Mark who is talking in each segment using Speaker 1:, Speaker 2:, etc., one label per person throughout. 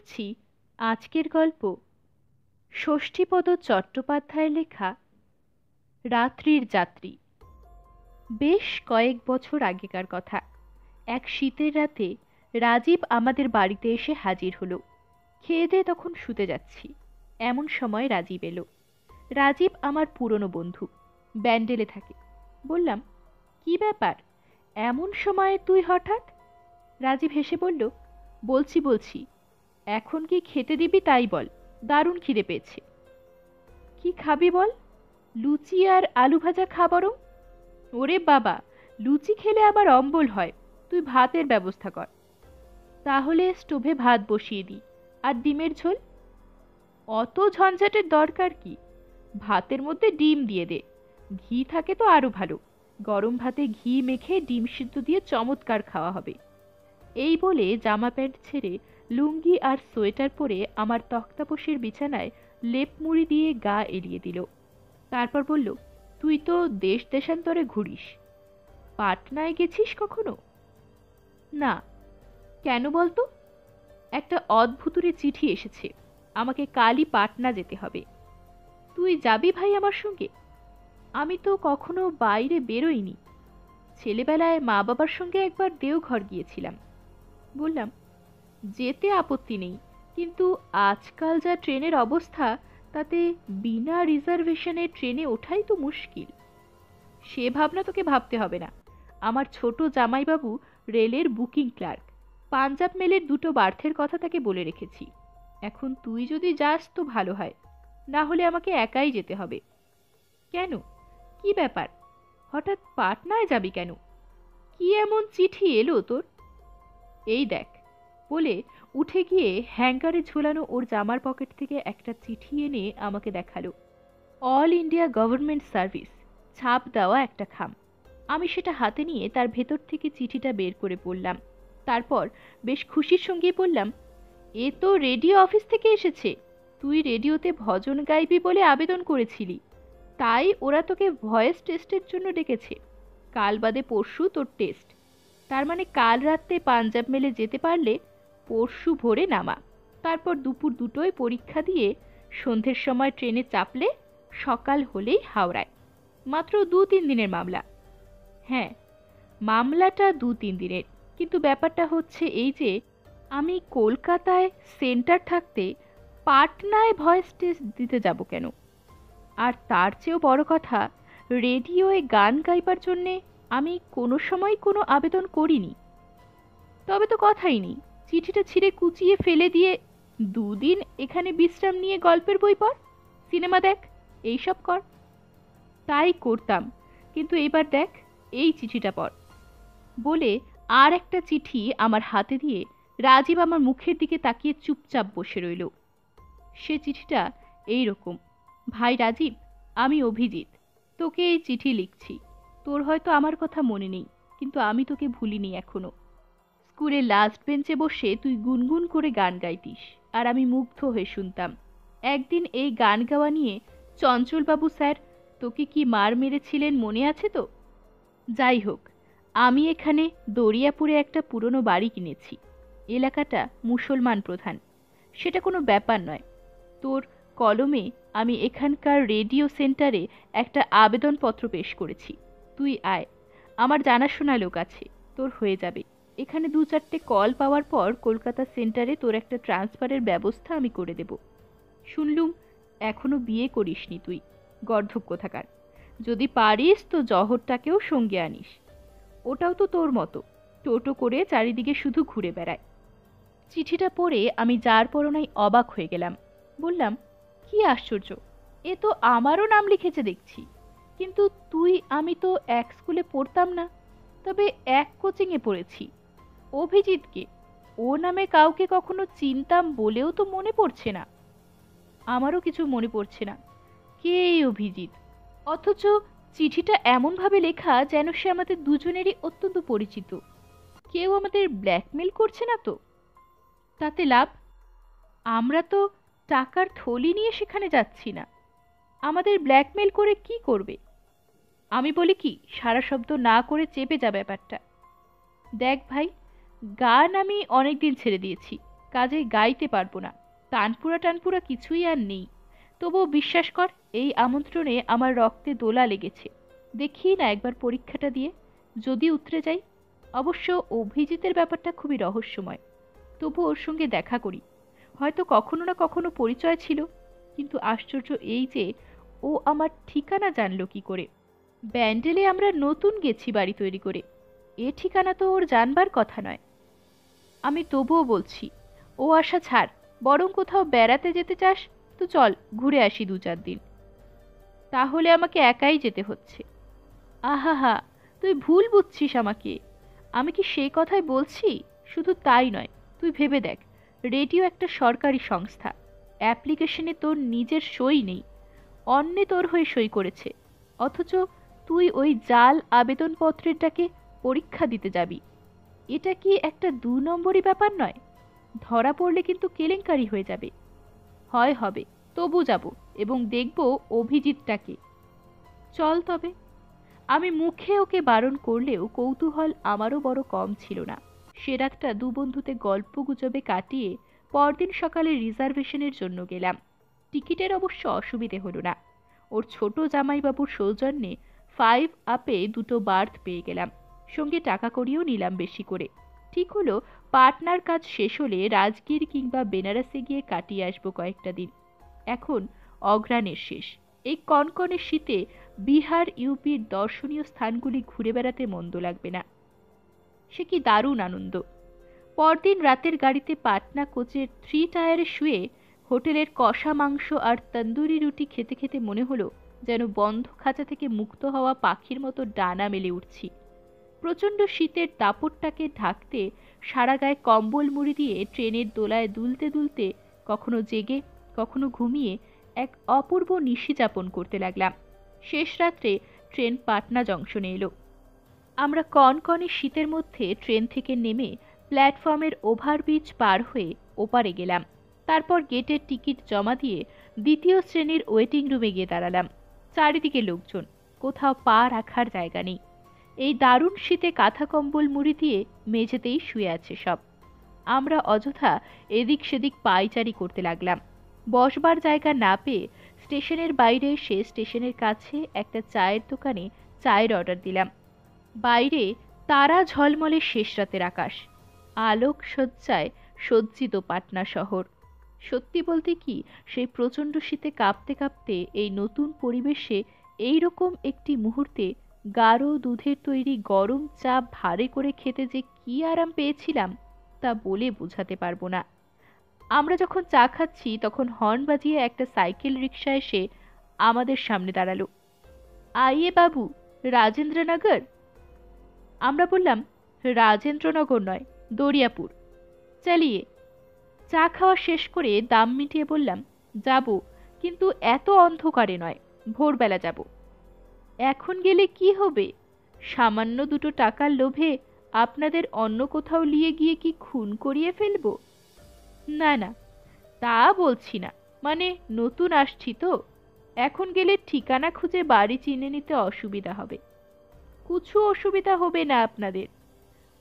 Speaker 1: করছি আজকের গল্প ষষ্ঠীপদ চট্টোপাধ্যায়ের লেখা রাত্রির যাত্রী। বেশ কয়েক বছর আগেকার কথা। এক শীতের রাতে রাজীব আমাদের বাড়িতে এসে হাজির হলো। খেয়ে দিয়ে তখন শুতে যাচ্ছি, এমন সময় রাজীব এলো। রাজীব আমার পুরনো বন্ধু, ব্যান্ডেলে থাকে। বললাম, কি ব্যাপার, এমন সময় তুই হঠাৎ? রাজীব হেসে বলল, বলছি বলছি, এখন কি খেতে দিবি তাই বল, দারুণ খিদে পেয়েছে। কি খাবি বল? লুচি আর আলু ভাজা খা বরং। ওরে বাবা, লুচি খেলে আবার অম্বল হয়, তুই ভাতের ব্যবস্থা কর। তাহলে স্টোভে ভাত বসিয়ে দিই, আর ডিমের ঝোল। অত ঝঞ্ঝাটের দরকার কি, ভাতের মধ্যে ডিম দিয়ে দে, ঘি থাকে তো আরো ভালো। গরম ভাতে ঘি মেখে ডিম সিদ্ধ দিয়ে চমৎকার খাওয়া হবে। এই বলে জামা প্যান্ট ছেড়ে লুঙ্গি আর সোয়েটার পরে আমার তক্তাপোশের বিছানায় লেপ মুড়ি দিয়ে গা এলিয়ে দিল। তারপর বলল, তুই তো দেশ দেশান্তরে ঘুরিস, পাটনায় গেছিস কখনো? না। কেন বলতো? একটা অদ্ভুতুরে চিঠি এসেছে, আমাকে কালই পাটনা যেতে হবে। তুই যাবি ভাই আমার সঙ্গে? আমি তো কখনো বাইরে বেরোইনি, ছেলেবেলায় মা বাবার সঙ্গে একবার দেওঘর গিয়েছিলাম। বললাম, যেতে আপত্তি নেই, কিন্তু আজকাল যা ট্রেনের অবস্থা, তাতে বিনা রিজার্ভেশনে ট্রেনে ওঠাই তো মুশকিল। সে ভাবনা তোকে ভাবতে হবে না, আমার ছোট জামাইবাবু রেলের বুকিং ক্লার্ক, পাঞ্জাব মেলের দুটো বার্থের কথা তাকে বলে রেখেছি। এখন তুই যদি যাস তো ভালো হয়, না হলে আমাকে একাই যেতে হবে। কেন, কি ব্যাপার, হঠাৎ পাটনায় যাবি কেন? কি এমন চিঠি এলো তোর? এই দেখ, বলে উঠে গিয়ে হ্যাঙ্গারে ঝোলানো ওর জামার পকেট থেকে একটা চিঠি এনে আমাকে দেখালো। অল ইন্ডিয়া গভর্নমেন্ট সার্ভিস, ছাপ দেওয়া একটা খাম। আমি সেটা হাতে নিয়ে তার ভেতর থেকে চিঠিটা বের করে পড়লাম। তারপর বেশ খুশির সঙ্গে বললাম, এ তো রেডিও অফিস থেকে এসেছে। তুই রেডিওতে ভজন গাইবি বলে আবেদন করেছিলি, তাই ওরা তোকে ভয়েস টেস্টের জন্য ডেকেছে। কাল বাদে পরশু তোর টেস্ট। তার মানে কাল রাতে পাঞ্জাব মেলে যেতে পারলে পরশু ভোরে নামা, তারপর দুপুর দুটোয় পরীক্ষা দিয়ে সন্ধ্যের সময় ট্রেনে চাপলে সকাল হলেই হাওড়ায়। মাত্র 2-3 দিনের মামলা। হ্যাঁ, মামলাটা 2-3 দিনের, কিন্তু ব্যাপারটা হচ্ছে এই যে, আমি কলকাতায় সেন্টার থাকতে পাটনায় ভয়েস টেস্ট দিতে যাব কেন? আর তার চেয়েও বড় কথা, রেডিওয়ে গান গাইবার জন্যে আমি কোনো সময় কোনো আবেদন করিনি। তবে তো কথাই নেই, চিঠিটা ছিঁড়ে কুচিয়ে ফেলে দিয়ে 2 দিন এখানে বিশ্রাম নিয়ে গল্পের বই পড়, সিনেমা দেখ, এইসব কর। তাই করতাম, কিন্তু এবার দেখ, এই চিঠিটা পড়। বলে আর একটা চিঠি আমার হাতে দিয়ে রাজীব আমার মুখের দিকে তাকিয়ে চুপচাপ বসে রইল। সে চিঠিটা এই রকম, ভাই রাজীব, আমি অভিজিৎ, তোকে এই চিঠি লিখছি। তোর হয়তো আমার কথা মনে নেই, কিন্তু আমি তোকে ভুলিনি এখনো। স্কুলে লাস্ট বেঞ্চে বসে তুই গুনগুন করে গান গাইতিস, আর আমি মুগ্ধ হয়ে শুনতাম। একদিন এই গান গাওয়া নিয়ে চঞ্চলবাবু স্যার তোকে কি মার মেরেছিলেন মনে আছে তো? যাই হোক, আমি এখানে দরিয়াপুরে একটা পুরনো বাড়ি কিনেছি। এলাকাটা মুসলমান প্রধান, সেটা কোনো ব্যাপার নয়। তোর কলমে আমি এখানকার রেডিও সেন্টারে একটা আবেদনপত্র পেশ করেছি। তুই আয়, আমার জানাশোনা লোক আছে, তোর হয়ে যাবে। এখানে 2-4টে কল পাওয়ার পর কলকাতা সেন্টারে তোর একটা ট্রান্সফারের ব্যবস্থা আমি করে দেব। শুনলুম এখনো বিয়ে করিসনি তুই, গর্ধব কোথাকার। যদি পারিস তো জহরটাকেও সঙ্গে আনিস, ওটাও তো তোর মতো টোটো করে চারিদিকে শুধু ঘুরে বেড়ায়। চিঠিটা পড়ে আমি যার পরনাই অবাক হয়ে গেলাম। বললাম, কি আশ্চর্য, এ তো আমারও নাম লিখেছে দেখছি। কিন্তু তুই আমি তো এক স্কুলে পড়তাম না, তবে এক কোচিংয়ে পড়েছি। অভিজিৎকে, ও নামে কাউকে কখনো চিনতাম বলেও তো মনে পড়ছে না। আমারও কিছু মনে পড়ছে না কে এই অভিজিৎ, অথচ চিঠিটা এমনভাবে লেখা যেন সে আমাদের দুজনেরই অত্যন্ত পরিচিত। কেউ আমাদের ব্ল্যাকমেল করছে না তো? তাতে লাভ, আমরা তো টাকার থলি নিয়ে সেখানে যাচ্ছি না। আমাদের ব্ল্যাকমেল করে কি করবে? আমি বলি কি, সারা শব্দ না করে চেপে যা ব্যাপারটা। দেখ ভাই, গান আমি অনেক দিন ছেড়ে দিয়েছি, কাজেই গাইতে পারবো না। তানপুরা টানপুরা কিছুই আর নেই। তবুও বিশ্বাস কর, এই আমন্ত্রণে আমার রক্তে দোলা লেগেছে। দেখি না একবার পরীক্ষাটা দিয়ে, যদি উতরে যাই। অবশ্য অভিজিতের ব্যাপারটা খুবই রহস্যময়। তবু ওর সঙ্গে দেখা করি। হয়তো কখনো না কখনো পরিচয় ছিল, কিন্তু আশ্চর্য এই যে ও আমার ঠিকানা জানলো কি করে। ব্যান্ডেলে আমরা নতুন গেছি বাড়ি তৈরি করে, এ ঠিকানা তো ওর জানবার কথা নয়। আমি তবুও বলছি, ও আশা ছাড়, বরং কোথাও বেড়াতে যেতে চাস তো চল, ঘুরে আসি 2-4 দিন। তাহলে আমাকে একাই যেতে হচ্ছে। আহা, তুই ভুল বুঝছিস আমাকে। আমি কি সেই কথাই বলছি? শুধু তাই নয়, তুই ভেবে দেখ, রেডিও একটা সরকারি সংস্থা। অ্যাপ্লিকেশনে তোর নিজের সই নেই, অন্যে তোর হয়ে সই করেছে। অথচ তুই ওই জাল আবেদনপত্রেরটাকে পরীক্ষা দিতে যাবি। এটা কি একটা 2 নম্বরই ব্যাপার নয়? ধরা পড়লে কিন্তু কেলেঙ্কারি হয়ে যাবে। হয় হবে, তবু যাব এবং দেখব অভিজিৎটাকে। চল তবে। আমি মুখে ওকে বারণ করলেও কৌতূহল আমারও বড় কম ছিল না। সে রাতটা 2 বন্ধুতে গল্প গুজবে কাটিয়ে পরদিন সকালে রিজার্ভেশনের জন্য গেলাম। টিকিটের অবশ্য অসুবিধে হলো না। ওর ছোট জামাইবাবুর সৌজন্যে 5 আপে 2টো বার্থ পেয়ে গেলাম। সঙ্গে টাকা করিও নিলাম বেশি করে। ঠিক হলো, পাটনার কাজ শেষ হলে রাজগীর কিংবা বেনারসে গিয়ে কাটিয়ে আসবো কয়েকটা দিন। এখন অঘ্রাণের শেষ। এই কনকনে শীতে বিহার ইউপির দর্শনীয় স্থানগুলি ঘুরে বেড়াতে মন্দ লাগবে না। সে কি দারুণ আনন্দ! পরদিন রাতের গাড়িতে পাটনা কোচের 3 টায়ারে শুয়ে হোটেলের কষা মাংস আর তন্দুরি রুটি খেতে খেতে মনে হলো যেন বন্ধ খাঁচা থেকে মুক্ত হওয়া পাখির মতো ডানা মেলে উঠছি। প্রচণ্ড শীতের দাপটটাকে ঢাকতে সারা গায়ে কম্বল মুড়ি দিয়ে ট্রেনের দোলায় দুলতে দুলতে কখনো জেগে কখনো ঘুমিয়ে এক অপূর্ব নিশি যাপন করতে লাগলাম। শেষ রাত্রে ট্রেন পাটনা জংশনে এলো। আমরা কনকনে শীতের মধ্যে ট্রেন থেকে নেমে প্ল্যাটফর্মের ওভারব্রিজ পার হয়ে ওপারে গেলাম। তারপর গেটের টিকিট জমা দিয়ে 2য় শ্রেণীর ওয়েটিং রুমে গিয়ে দাঁড়ালাম। চারিদিকে লোকজন, কোথাও পা রাখার জায়গা নেই। এই দারুণ শীতে কাঁথা কম্বল মুড়ি দিয়ে মেঝেতেই শুয়ে আছে সব। আমরা অযথা এদিক সেদিক পায়চারি করতে লাগলাম। বসবার জায়গা না পেয়ে স্টেশনের বাইরে এসে স্টেশনের কাছে একটা চায়ের দোকানে চায়ের অর্ডার দিলাম। বাইরে তারা ঝলমলে শেষ রাতের আকাশ, আলোক সজ্জায় সজ্জিত পাটনা শহর। সত্যি বলতে কি, সেই প্রচণ্ড শীতে কাঁপতে কাঁপতে এই নতুন পরিবেশে এই রকম একটি মুহূর্তে গাঢ় দুধের তৈরি গরম চা ভারে করে খেতে যে কি আরাম পেয়েছিলাম তা বলে বোঝাতে পারবো না। আমরা যখন চা খাচ্ছি তখন হর্ন বাজিয়ে একটা সাইকেল রিক্সা এসে আমাদের সামনে দাঁড়ালো। আইয়ে বাবু, রাজেন্দ্রনগর। আমরা বললাম, রাজেন্দ্রনগর নয়, দরিয়াপুর। চালিয়ে। চা খাওয়া শেষ করে দাম মিটিয়ে বললাম, যাব, কিন্তু এত অন্ধকারে নয়, ভোরবেলা যাব। এখন গেলে কি হবে? সামান্য 2টো টাকার লোভে আপনাদের অন্য কোথাও নিয়ে গিয়ে কি খুন করিয়ে ফেলবো? না না, তা বলছি না, মানে নতুন আসছি তো, এখন গেলে ঠিকানা খুঁজে বাড়ি চিনে নিতে অসুবিধা হবে। কিছু অসুবিধা হবে না আপনাদের।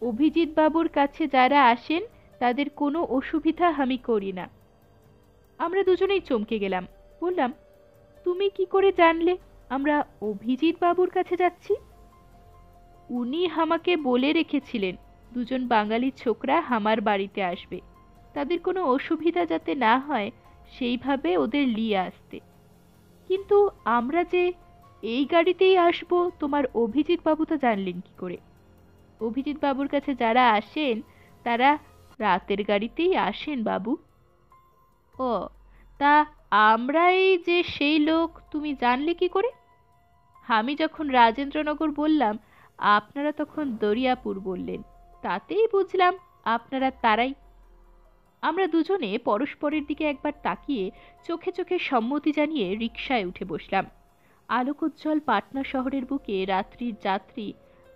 Speaker 1: অভিজিৎ বাবুর কাছে যারা আসেন তাদের কোনো অসুবিধা আমি করি না। আমরা দুজনেই চমকে গেলাম। বললাম, তুমি কি করে জানলে আমরা অভিজিৎ বাবুর কাছে যাচ্ছি? উনি আমাকে বলে রেখেছিলেন 2জন বাঙালি ছোকরা আমার বাড়িতে আসবে, তাদের কোনো অসুবিধা যাতে না হয় সেইভাবে ওদের নিয়ে আসতে। কিন্তু আমরা যে এই গাড়িতেই আসবো তোমার অভিজিৎ বাবু তা জানলেন কি করে? অভিজিৎ বাবুর কাছে যারা আসেন তারা রাতের গাড়িতেই আসেন বাবু। ও, তা আমরাই যে সেই লোক তুমি জানলে কি করে? আমি যখন রাজেন্দ্রনগর বললাম আপনারা তখন দরিয়াপুর বললেন, তাতেই বুঝলাম আপনারা তারাই। আমরা দুজনে পরস্পরের দিকে একবার তাকিয়ে চোখে চোখে সম্মতি জানিয়ে রিকশায় উঠে বসলাম। আলোকোজ্জ্বল পাটনা শহরের বুকে রাত্রির যাত্রী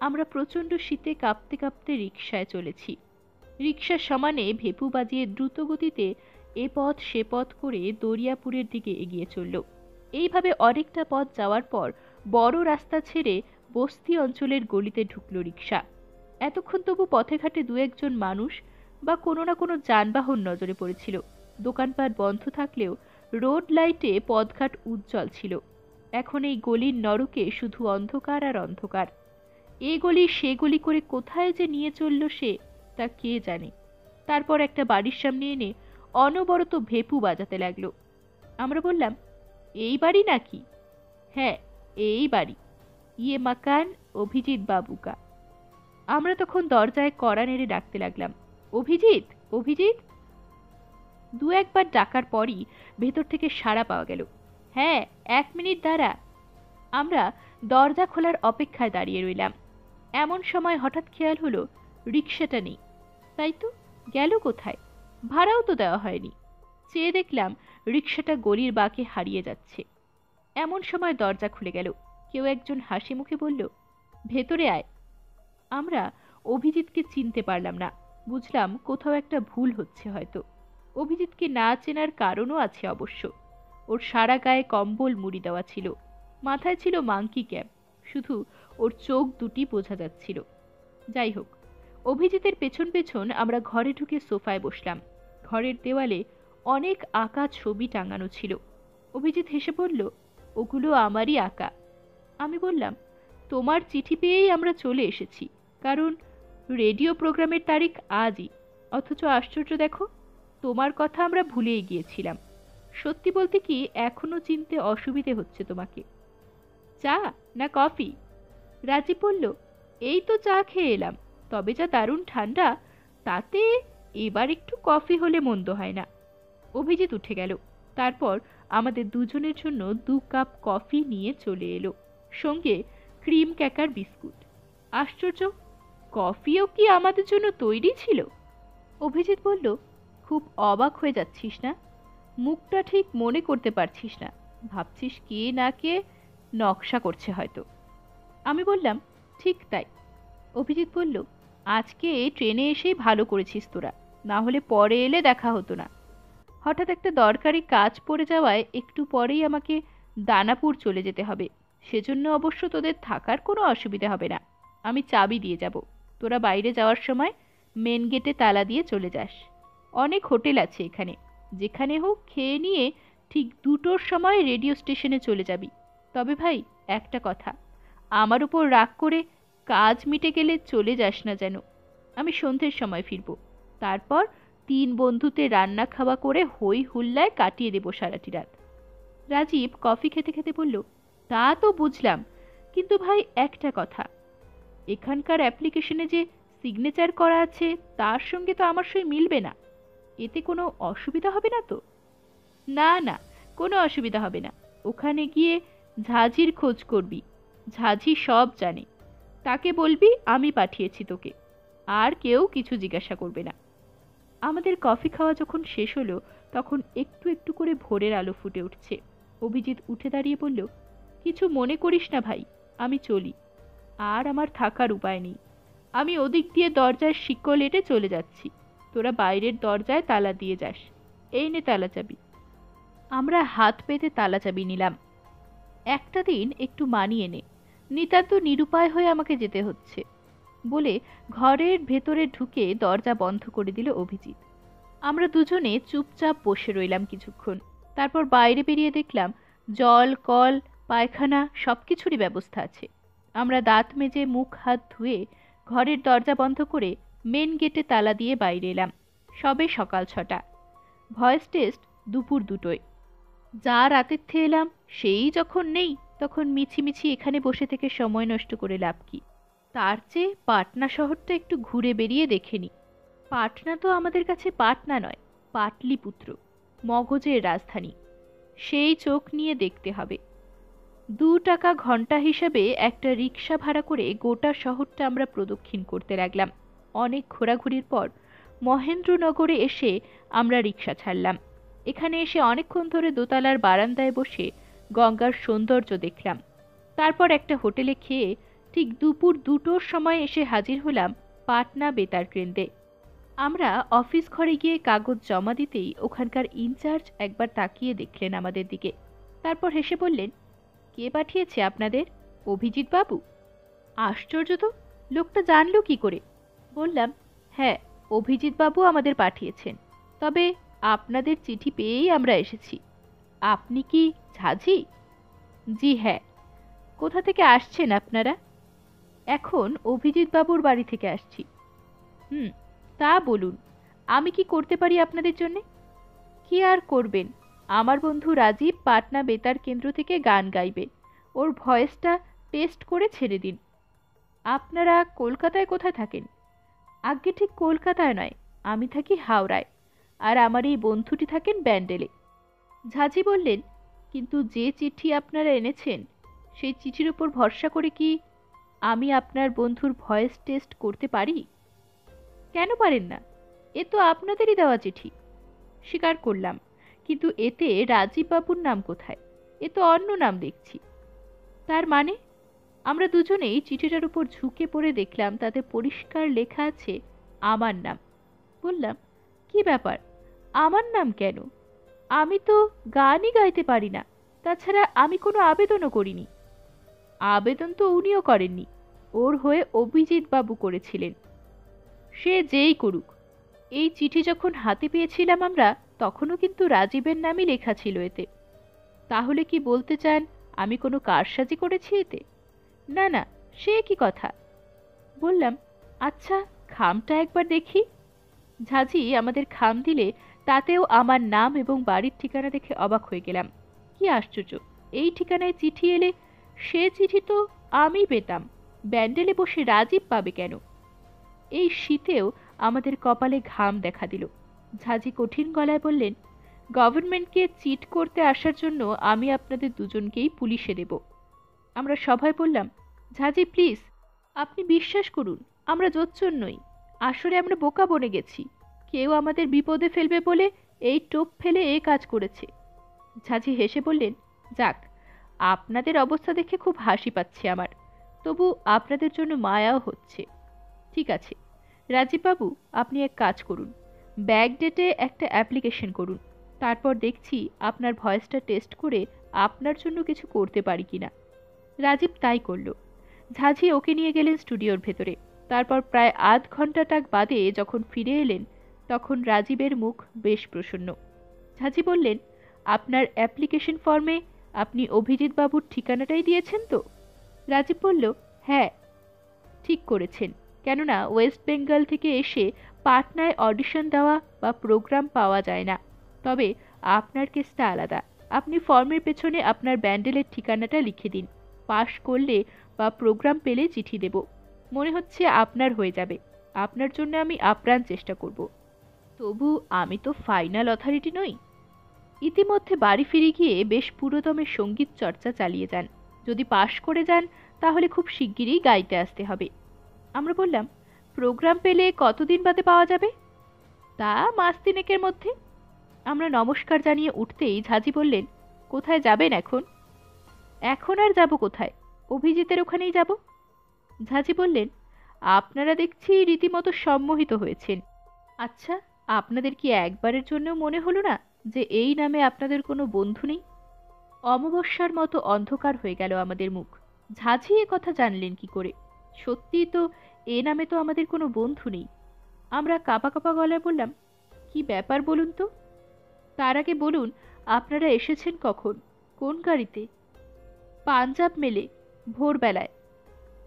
Speaker 1: আমরা প্রচণ্ড শীতে কাঁপতে কাঁপতে রিকশায় চলেছি। রিকশার সমানে ভেপু বাজিয়ে দ্রুত গতিতে এ পথ সে পথ করে দরিয়াপুরের দিকে এগিয়ে চলল। এইভাবে অনেকটা পথ যাওয়ার পর বড় রাস্তা ছেড়ে বস্তি অঞ্চলের গলিতে ঢুকল রিকশা। এতক্ষণ তবু পথে ঘাটে 2-1 জন মানুষ বা কোনো না কোনো যানবাহন নজরে পড়েছিল। দোকানপাট বন্ধ থাকলেও রোড লাইটে পথঘাট উজ্জ্বল ছিল। এখন এই গলির নরকে শুধু অন্ধকার আর অন্ধকার। এ গলি সে গলি করে কোথায় যে নিয়ে চলল সে, তা কে জানে। তারপর একটা বাড়ির সামনে এনে অনবরত ভেপু বাজাতে লাগলো। আমরা বললাম, এই বাড়ি নাকি? হ্যাঁ, এই বাড়ি, ইয়ে মাকান অভিজিৎ বাবুকা। আমরা তখন দরজায় কড়া নেড়ে ডাকতে লাগলাম, অভিজিৎ, অভিজিৎ। দু একবার ডাকার পরই ভেতর থেকে সাড়া পাওয়া গেল, হ্যাঁ 1 মিনিট দাঁড়া। আমরা দরজা খোলার অপেক্ষায় দাঁড়িয়ে রইলাম। এমন সময় হঠাৎ খেয়াল হলো রিক্সাটা নেই। তাই তো, গেল কোথায়? ভাড়াও তো দেওয়া হয়নি। চেয়ে দেখলাম রিক্সাটা গলির বাঁকে হারিয়ে যাচ্ছে। এমন সময় দরজা খুলে গেল। কেউ একজন হাসি মুখে বলল, ভেতরে আয়। আমরা অভিজিৎকে চিনতে পারলাম না। বুঝলাম কোথাও একটা ভুল হচ্ছে হয়তো। অভিজিৎকে না চেনার কারণও আছে অবশ্য। ওর সারা গায়ে কম্বল মুড়ি দেওয়া ছিল, মাথায় ছিল মাংকি ক্যাপ, শুধু ওর চোখ দুটি বোঝা যাচ্ছিল। যাই হোক, অভিজিতের পেছন পেছন আমরা ঘরে ঢুকে সোফায় বসলাম। ঘরের দেওয়ালে অনেক আঁকা ছবি টাঙানো ছিল। অভিজিৎ হেসে বলল, ওগুলো আমারই আঁকা। আমি বললাম, তোমার চিঠি পেয়েই আমরা চলে এসেছি, কারণ রেডিও প্রোগ্রামের তারিখ আজই। অথচ আশ্চর্য দেখো, তোমার কথা আমরা ভুলেই গিয়েছিলাম। সত্যি বলতে কি, এখনো চিনতে অসুবিধে হচ্ছে তোমাকে। চা না কফি? রাজীব বলল, এই তো চা খেয়ে এলাম, তবে যা দারুণ ঠান্ডা, তাতে এবার একটু কফি হলে মন্দ হয় না। অভিজিৎ উঠে গেল। তারপর আমাদের দুজনের জন্য 2 কাপ কফি নিয়ে চলে এলো, সঙ্গে ক্রিম ক্যাকার বিস্কুট। আশ্চর্য, কফিও কি আমাদের জন্য তৈরি ছিল? অভিজিৎ বলল, খুব অবাক হয়ে যাচ্ছিস না? মুখটা ঠিক মনে করতে পারছিস না, ভাবছিস কে না কে নকশা করছে হয়তো। আমি বললাম, ঠিক তাই। অভিজিৎ বলল, আজকে ট্রেনে এসেই ভালো করেছিস তোরা, না হলে পরে এলে দেখা হতো না। হঠাৎ একটা দরকারি কাজ পড়ে যাওয়ায় একটু পরেই আমাকে দানাপুর চলে যেতে হবে। সেজন্য অবশ্য তোদের থাকার কোনো অসুবিধা হবে না। আমি চাবি দিয়ে যাব। তোরা বাইরে যাওয়ার সময় মেন গেটে তালা দিয়ে চলে যাস। অনেক হোটেল আছে এখানে, যেখানে হোক খেয়ে নিয়ে ঠিক 2টোর সময় রেডিও স্টেশনে চলে যাবি। তবে ভাই, একটা কথা, আমার উপর রাগ করে কাজ মিটে গেলে চলে যাস না যেন। আমি সন্ধ্যের সময় ফিরব। তারপর 3 বন্ধুতে রান্না খাওয়া করে হই হুল্লায় কাটিয়ে দেব সারাটি রাত। রাজীব কফি খেতে খেতে বলল, তা তো বুঝলাম, কিন্তু ভাই একটা কথা, এখানকার অ্যাপ্লিকেশনে যে সিগনেচার করা আছে তার সঙ্গে তো আমার সই মিলবে না। এতে কোনো অসুবিধা হবে না তো? না না, কোনো অসুবিধা হবে না। ওখানে গিয়ে ঝাঁঝির খোঁজ করবি, ঝাঁঝি সব জানে। তাকে বলবি আমি পাঠিয়েছি তোকে, আর কেউ কিছু জিজ্ঞাসা করবে না। আমাদের কফি খাওয়া যখন শেষ হলো, তখন একটু একটু করে ভোরের আলো ফুটে উঠছে। অভিজিৎ উঠে দাঁড়িয়ে বলল, কিছু মনে করিস না ভাই, আমি চলি। আর আমার থাকার উপায় নেই। আমি ওদিক দিয়ে দরজার শিকল এঁটে চলে যাচ্ছি। তোরা বাইরের দরজায় তালা দিয়ে যাস। এই নে তালা চাবি। আমরা হাত পেতে তালা চাবি নিলাম। একটা দিন একটু মানিয়ে নে, নিতান্ত নিরুপায় হয়ে আমাকে যেতে হচ্ছে, বলে ঘরের ভেতরে ঢুকে দরজা বন্ধ করে দিল অভিজিৎ। আমরা দুজনে চুপচাপ বসে রইলাম কিছুক্ষণ। তারপর বাইরে বেরিয়ে দেখলাম জল, কল, পায়খানা সবকিছুরই ব্যবস্থা আছে। আমরা দাঁত মেজে মুখ হাত ধুয়ে ঘরের দরজা বন্ধ করে মেন গেটে তালা দিয়ে বাইরে এলাম। সবে সকাল 6টা। ভয়েস টেস্ট দুপুর 2টোয়। যা রাতের থেকে এলাম সেই যখন নেই, তখন মিছিমিছি এখানে বসে থেকে সময় নষ্ট করে লাভ কি? তার চেয়ে পাটনা শহরটা একটু ঘুরে বেরিয়ে দেখে নি। পাটনা তো আমাদের কাছে পাটনা নয়, পাটলিপুত্র, মগজের রাজধানী। সেই চোখ নিয়ে দেখতে হবে। 2 টাকা ঘন্টা হিসাবে একটা রিক্সা ভাড়া করে গোটা শহরটা আমরা প্রদক্ষিণ করতে লাগলাম। অনেক ঘোরাঘুরির পর মহেন্দ্রনগরে এসে আমরা রিক্সা ছাড়লাম। এখানে এসে অনেকক্ষণ ধরে দোতলার বারান্দায় বসে গঙ্গার সৌন্দর্য দেখলাম। তারপর একটা হোটেলে খেয়ে ঠিক দুপুর 2টোর সময় এসে হাজির হলাম পাটনা বেতার কেন্দ্রে। আমরা অফিস ঘরে গিয়ে কাগজ জমা দিতেই ওখানকার ইনচার্জ একবার তাকিয়ে দেখলেন আমাদের দিকে। তারপর হেসে বললেন, কে পাঠিয়েছে আপনাদের? অভিজিৎ বাবু। আশ্চর্য তো, লোকটা জানলো কি করে? বললাম, হ্যাঁ, অভিজিৎ বাবু আমাদের পাঠিয়েছেন, তবে আপনাদের চিঠি পেয়েই আমরা এসেছি। আপনি কি ঝাঁঝি? জি হ্যাঁ। কোথা থেকে আসছেন আপনারা? এখন অভিজিৎ বাবুর বাড়ি থেকে আসছি। হুম, তা বলুন, আমি কি করতে পারি আপনাদের জন্যে? কি আর করবেন, আমার বন্ধু রাজীব পাটনা বেতার কেন্দ্র থেকে গান গাইবে, ওর ভয়েসটা টেস্ট করে ছেড়ে দিন। আপনারা কলকাতায় কোথায় থাকেন? আজ্ঞে ঠিক কলকাতায় নয়, আমি থাকি হাওড়ায়, আর আমার এই বন্ধুটি থাকেন ব্যান্ডেলে। ঝাঁঝি বললেন, কিন্তু যে চিঠি আপনারা এনেছেন সেই চিঠির উপর ভরসা করে কি আমি আপনার বন্ধুর ভয়েস টেস্ট করতে পারি? কেন পারেন না? এ তো আপনাদেরই দেওয়া চিঠি। স্বীকার করলাম, কিন্তু এতে রাজীব বাবুর নাম কোথায়? এ তো অন্য নাম দেখছি। তার মানে? আমরা দুজনেই চিঠিটার উপর ঝুঁকে পড়ে দেখলাম তাতে পরিষ্কার লেখা আছে আমার নাম। বললাম, কি ব্যাপার, আমার নাম কেন? আমি তো গানই গাইতে পারি না, তাছাড়া আমি কোনো আবেদনও করিনি। আবেদন তো উনিও করেননি, ওর হয়ে অভিজিৎ বাবু করেছিলেন। সে যেই করুক, এই চিঠি যখন হাতে পেয়েছিলাম আমরা, তখনও কিন্তু রাজীবের নামই লেখা ছিল এতে। তাহলে কি বলতে চান আমি কোনো কারসাজি করেছি এতে? না না, সে কি কথা। বললাম, আচ্ছা খামটা একবার দেখি। ঝাঁঝি আমাদের খাম দিলে তাতেও আমার নাম এবং বাড়ির ঠিকানা দেখে অবাক হয়ে গেলাম। কি আশ্চর্য, এই ঠিকানায় চিঠি এলে সে চিঠি তো আমি পেতাম, ব্যান্ডেলে বসে রাজীব পাবে কেন? এই শীতেও আমাদের কপালে ঘাম দেখা দিল। ঝাঁঝি কঠিন গলায় বললেন, গভর্নমেন্টকে চিট করতে আসার জন্য আমি আপনাদের দুজনকেই পুলিশে দেব। আমরা সবাই বললাম, ঝাঁঝি প্লিজ, আপনি বিশ্বাস করুন, আমরা জোচ্চোর নই, আসলে আমরা বোকা বনে গেছি, কেউ আমাদের বিপদে ফেলবে বলে এই টোপ ফেলে এ কাজ করেছে। ঝাঁঝি হেসে বললেন, যাক, আপনাদের অবস্থা দেখে খুব হাসি পাচ্ছে আমার, তবু আপনাদের জন্য মায়াও হচ্ছে। ঠিক আছে রাজীববাবু, আপনি এক কাজ করুন, ব্যাক ডেটে একটা অ্যাপ্লিকেশন করুন, তারপর দেখছি আপনার ভয়েসটা টেস্ট করে আপনার জন্য কিছু করতে পারি কিনা। রাজীব তাই করল। ঝাঁঝি ওকে নিয়ে গেলেন স্টুডিওর ভেতরে। তারপর প্রায় আধ ঘন্টাটাক বাদে যখন ফিরে এলেন, তখন রাজীবের মুখ বেশ প্রসন্ন। ঝাঁঝি বললেন, আপনার অ্যাপ্লিকেশন ফর্মে আপনি অভিজিৎ বাবুর ঠিকানাটাই দিয়েছেন তো? রাজীব বলল, হ্যাঁ ঠিক করেছেন, কেননা ওয়েস্ট বেঙ্গল থেকে এসে পাটনায় অডিশন দেওয়া বা প্রোগ্রাম পাওয়া যায় না। তবে আপনার কেসটা আলাদা, আপনি ফর্মের পেছনে আপনার ব্যান্ডেলের ঠিকানাটা লিখে দিন, পাশ করলে বা প্রোগ্রাম পেলে চিঠি দেব, মনে হচ্ছে আপনার হয়ে যাবে। আপনার জন্য আমি আপ্রাণ চেষ্টা করব। তবু আমি তো ফাইনাল অথরিটি নই। ইতিমধ্যে বাড়ি ফিরে গিয়ে বেশ পুরোদমে সঙ্গীত চর্চা চালিয়ে যান। যদি পাশ করে যান তাহলে খুব শিগগিরই গাইতে আসতে হবে। আমরা বললাম, প্রোগ্রাম পেলে কতদিন বাদে পাওয়া যাবে? তা মাস তিনেকের মধ্যে। আমরা নমস্কার জানিয়ে উঠতেই ঝাঁঝি বললেন, কোথায় যাবেন এখন? এখন আর যাব কোথায়, অভিজিতের ওখানেই যাব। ঝাঁঝি বললেন, আপনারা দেখছি রীতিমতো সম্মোহিত হয়েছেন। আচ্ছা, আপনাদের কি একবারের জন্য মনে হলো না যে এই নামে আপনাদের কোনো বন্ধু নেই? অমাবস্যার মতো অন্ধকার হয়ে গেল আমাদের মুখ। ঝাঁঝি এ কথা জানলেন কি করে? সত্যিই তো এ নামে তো আমাদের কোনো বন্ধু নেই। আমরা কাঁপা কাঁপা গলায় বললাম, কি ব্যাপার বলুন তো? তার আগে বলুন, আপনারা এসেছেন কখন, কোন গাড়িতে? পাঞ্জাব মেলে, ভোরবেলায়।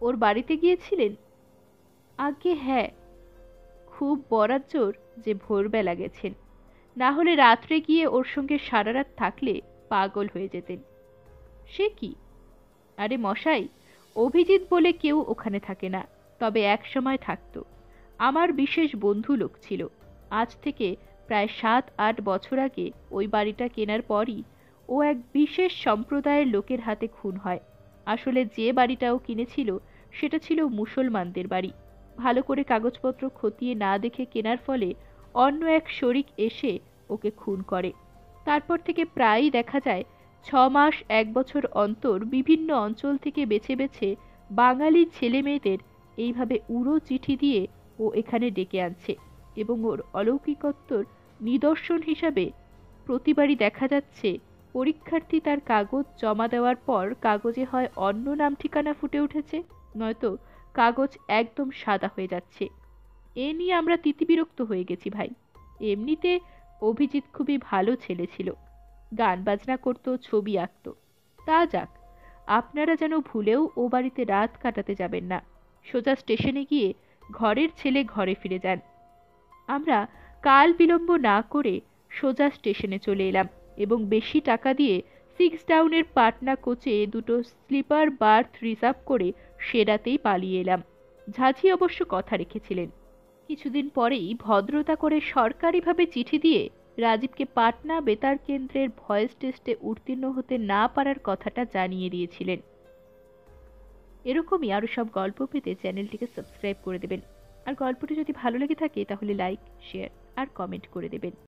Speaker 1: ওর বাড়িতে গিয়েছিলেন? আজ্ঞে হ্যাঁ। খুব বড়াজ্জোর যে ভোরবেলা গেছেন, না হলে রাত্রে গিয়ে ওর সঙ্গে সারা রাত থাকলে পাগল হয়ে যেতেন। সে কি? আরে মশাই, অভিজিৎ বলে কেউ ওখানে থাকে না, তবে এক সময় থাকতো। আমার বিশেষ বন্ধু লোক ছিল। আজ থেকে প্রায় 7-8 বছর আগে ওই বাড়িটা কেনার পরই ও এক বিশেষ সম্প্রদায়ের লোকের হাতে খুন হয়। আসলে যে বাড়িটা ও কিনেছিল সেটা ছিল মুসলমানদের বাড়ি। ভালো করে কাগজপত্র খতিয়ে না দেখে কেনার ফলে অন্য এক শরিক এসে ওকে খুন করে। তারপর থেকে প্রায়ই দেখা যায় 6 মাস 1 বছর অন্তর বিভিন্ন অঞ্চল থেকে বেছে বেছে বাঙালি ছেলে মেয়েদের এইভাবে উড়ো চিঠি দিয়ে ও এখানে ডেকে আনছে, এবং ওর অলৌকিকত্বর নিদর্শন হিসাবে প্রতিবারই দেখা যাচ্ছে পরীক্ষার্থী তার কাগজ জমা দেওয়ার পর কাগজে হয় অন্য নাম ঠিকানা ফুটে উঠেছে, নয়তো কাগজ একদম সাদা হয়ে যাচ্ছে। এ নিয়ে আমরা তিতিবিরক্ত হয়ে গেছি ভাই। এমনিতে অভিজিৎ খুবই ভালো ছেলে ছিল, গান বাজনা করতো, ছবি আঁকতো। তা যাক, আপনারা যেন ভুলেও ও বাড়িতে রাত কাটাতে যাবেন না। সোজা স্টেশনে গিয়ে ঘরের ছেলে ঘরে ফিরে যান। আমরা কাল বিলম্ব না করে সোজা স্টেশনে চলে এলাম এবং বেশি টাকা দিয়ে 6 ডাউনের পাটনা কোচে দুটো স্লিপার বার্থ রিজার্ভ করে সেরাতেই পালিয়ে এলাম। ঝাঁঝি অবশ্য কথা রেখেছিলেন, কিছুদিন পরেই ভদ্রতা করে সরকারিভাবে চিঠি দিয়ে রাজীবকে পাটনা বেতার কেন্দ্রের ভয়েস টেস্টে উত্তীর্ণ হতে না পারার কথাটা জানিয়ে দিয়েছিলেন। এরকমই আরও সব গল্প পেতে চ্যানেলটিকে সাবস্ক্রাইব করে দেবেন। আর গল্পটি যদি ভালো লেগে থাকে তাহলে লাইক, শেয়ার আর কমেন্ট করে দেবেন।